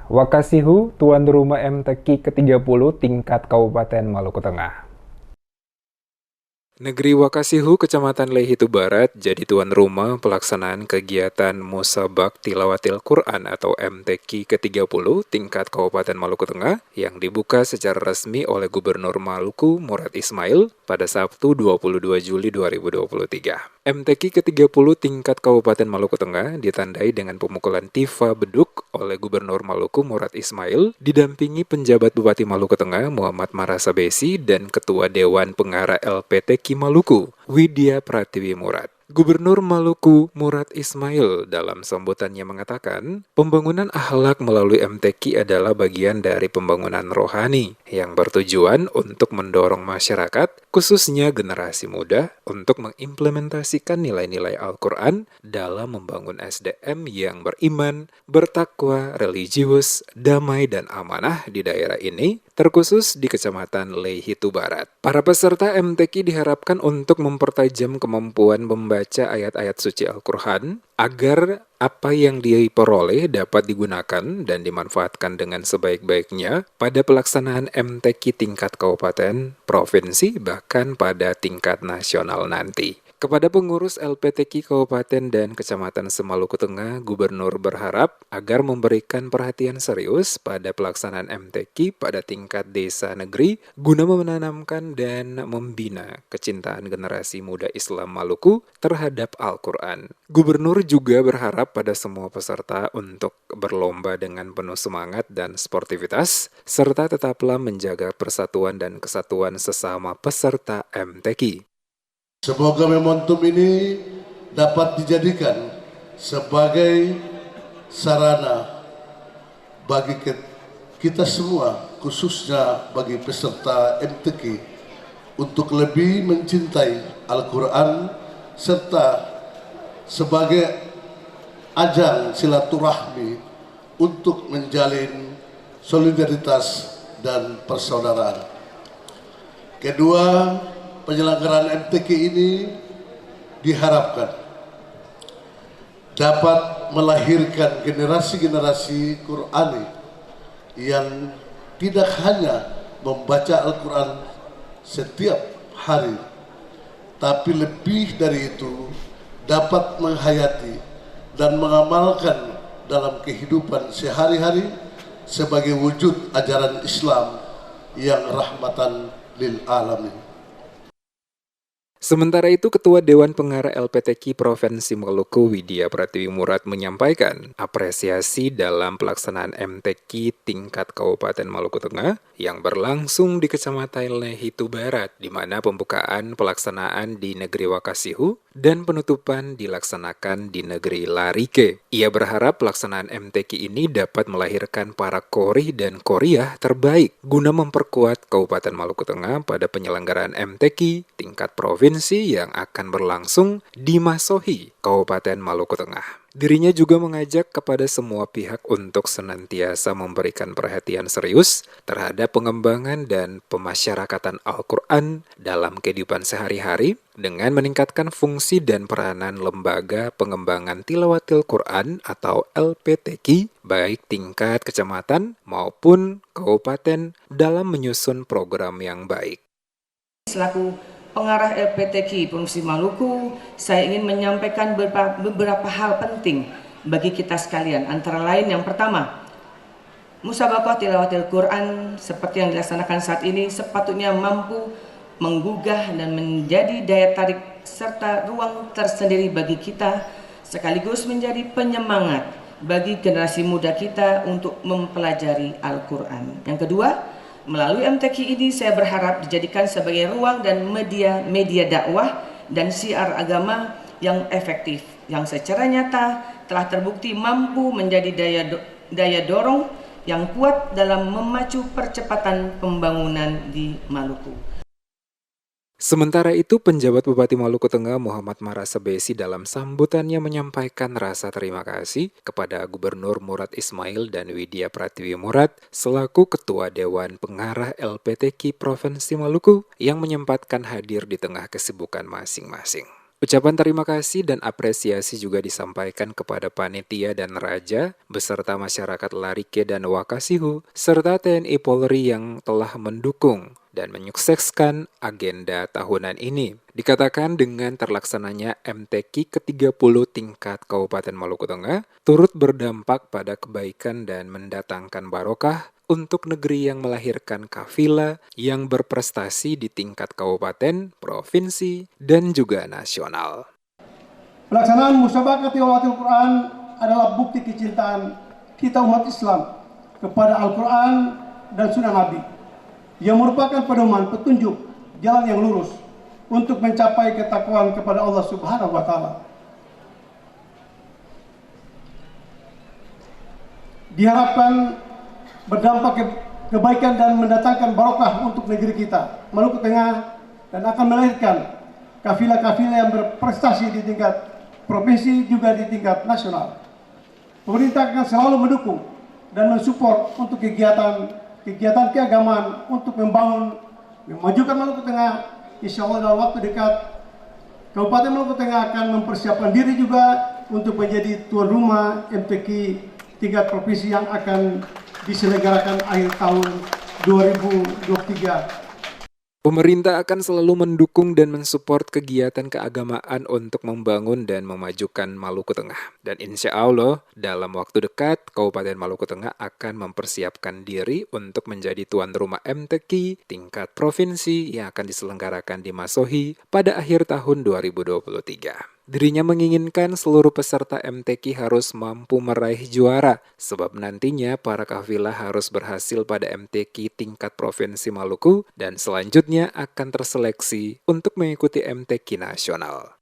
Wakasihu, tuan rumah MTQ ke-30 tingkat Kabupaten Maluku Tengah. Negeri Wakasihu, Kecamatan Lehitu Barat, jadi tuan rumah pelaksanaan kegiatan Musabak Tilawatil Quran atau MTQ ke-30 tingkat Kabupaten Maluku Tengah yang dibuka secara resmi oleh Gubernur Maluku Murad Ismail pada Sabtu 22 Juli 2023. MTQ ke-30 tingkat Kabupaten Maluku Tengah ditandai dengan pemukulan tifa beduk oleh Gubernur Maluku Murad Ismail didampingi penjabat Bupati Maluku Tengah Muhammad Marasabesi dan Ketua Dewan Pengarah LPTQ Maluku Widya Pratiwi Murad. Gubernur Maluku Murad Ismail dalam sambutannya mengatakan, pembangunan akhlak melalui MTQ adalah bagian dari pembangunan rohani yang bertujuan untuk mendorong masyarakat, khususnya generasi muda, untuk mengimplementasikan nilai-nilai Al-Quran dalam membangun SDM yang beriman, bertakwa, religius, damai, dan amanah di daerah ini, terkhusus di Kecamatan Lehitu Barat. Para peserta MTQ diharapkan untuk mempertajam kemampuan membaca ayat-ayat suci Al-Quran agar apa yang diperoleh dapat digunakan dan dimanfaatkan dengan sebaik-baiknya pada pelaksanaan MTQ tingkat kabupaten, provinsi, bahkan pada tingkat nasional nanti. Kepada pengurus LPTQ Kabupaten dan Kecamatan Semaluku Tengah, Gubernur berharap agar memberikan perhatian serius pada pelaksanaan MTQ pada tingkat desa negeri guna menanamkan dan membina kecintaan generasi muda Islam Maluku terhadap Al-Quran. Gubernur juga berharap pada semua peserta untuk berlomba dengan penuh semangat dan sportivitas, serta tetaplah menjaga persatuan dan kesatuan sesama peserta MTQ. Semoga momentum ini dapat dijadikan sebagai sarana bagi kita semua, khususnya bagi peserta MTQ, untuk lebih mencintai Al-Quran serta sebagai ajang silaturahmi untuk menjalin solidaritas dan persaudaraan. Kedua, penyelenggaraan MTQ ini diharapkan dapat melahirkan generasi-generasi Qurani yang tidak hanya membaca Al-Quran setiap hari, tapi lebih dari itu dapat menghayati dan mengamalkan dalam kehidupan sehari-hari sebagai wujud ajaran Islam yang rahmatan lil alamin. Sementara itu, Ketua Dewan Pengarah LPTQ Provinsi Maluku Widya Pratiwi Murad menyampaikan apresiasi dalam pelaksanaan MTQ tingkat Kabupaten Maluku Tengah yang berlangsung di Kecamatan Lehitu Barat, di mana pembukaan pelaksanaan di Negeri Wakasihu dan penutupan dilaksanakan di Negeri Larike. Ia berharap pelaksanaan MTQ ini dapat melahirkan para kori dan koriah terbaik guna memperkuat Kabupaten Maluku Tengah pada penyelenggaraan MTQ tingkat provinsi yang akan berlangsung di Masohi, Kabupaten Maluku Tengah. Dirinya juga mengajak kepada semua pihak untuk senantiasa memberikan perhatian serius terhadap pengembangan dan pemasyarakatan Al-Quran dalam kehidupan sehari-hari dengan meningkatkan fungsi dan peranan lembaga pengembangan tilawatil Quran atau LPTQ baik tingkat kecamatan maupun kabupaten dalam menyusun program yang baik. Selaku pengarah LPTQ Provinsi Maluku, saya ingin menyampaikan beberapa hal penting bagi kita sekalian. Antara lain yang pertama, Musabaqah Tilawatil Quran seperti yang dilaksanakan saat ini sepatutnya mampu menggugah dan menjadi daya tarik serta ruang tersendiri bagi kita, sekaligus menjadi penyemangat bagi generasi muda kita untuk mempelajari Al-Quran. Yang kedua, melalui MTQ ini saya berharap dijadikan sebagai ruang dan media dakwah dan syiar agama yang efektif, yang secara nyata telah terbukti mampu menjadi daya dorong yang kuat dalam memacu percepatan pembangunan di Maluku. Sementara itu, penjabat Bupati Maluku Tengah Muhammad Marasabesi dalam sambutannya menyampaikan rasa terima kasih kepada Gubernur Murad Ismail dan Widya Pratiwi Murad selaku Ketua Dewan Pengarah LPTQ Provinsi Maluku yang menyempatkan hadir di tengah kesibukan masing-masing. Ucapan terima kasih dan apresiasi juga disampaikan kepada panitia dan raja, beserta masyarakat Larike dan Wakasihu, serta TNI Polri yang telah mendukung dan menyukseskan agenda tahunan ini. Dikatakan dengan terlaksananya MTQ ke-30 tingkat Kabupaten Maluku Tengah, turut berdampak pada kebaikan dan mendatangkan barokah untuk negeri yang melahirkan kafilah yang berprestasi di tingkat kabupaten, provinsi, dan juga nasional. Pelaksanaan musabaqah tilawatil Quran adalah bukti kecintaan kita umat Islam kepada Al-Quran dan Sunnah Nabi, yang merupakan pedoman petunjuk jalan yang lurus untuk mencapai ketakwaan kepada Allah Subhanahu wa Ta'ala. Diharapkan berdampak kebaikan dan mendatangkan barokah untuk negeri kita, Maluku Tengah, dan akan melahirkan kafilah-kafilah yang berprestasi di tingkat provinsi juga di tingkat nasional. Pemerintah akan selalu mendukung dan mensupport untuk kegiatan keagamaan untuk memajukan Maluku Tengah. Insya Allah dalam waktu dekat, Kabupaten Maluku Tengah akan mempersiapkan diri juga untuk menjadi tuan rumah MTQ tingkat provinsi yang akan diselenggarakan akhir tahun 2023. Pemerintah akan selalu mendukung dan mensupport kegiatan keagamaan untuk membangun dan memajukan Maluku Tengah. Dan insya Allah, dalam waktu dekat, Kabupaten Maluku Tengah akan mempersiapkan diri untuk menjadi tuan rumah MTQ tingkat provinsi yang akan diselenggarakan di Masohi pada akhir tahun 2023. Dirinya menginginkan seluruh peserta MTQ harus mampu meraih juara, sebab nantinya para kafilah harus berhasil pada MTQ tingkat Provinsi Maluku dan selanjutnya akan terseleksi untuk mengikuti MTQ nasional.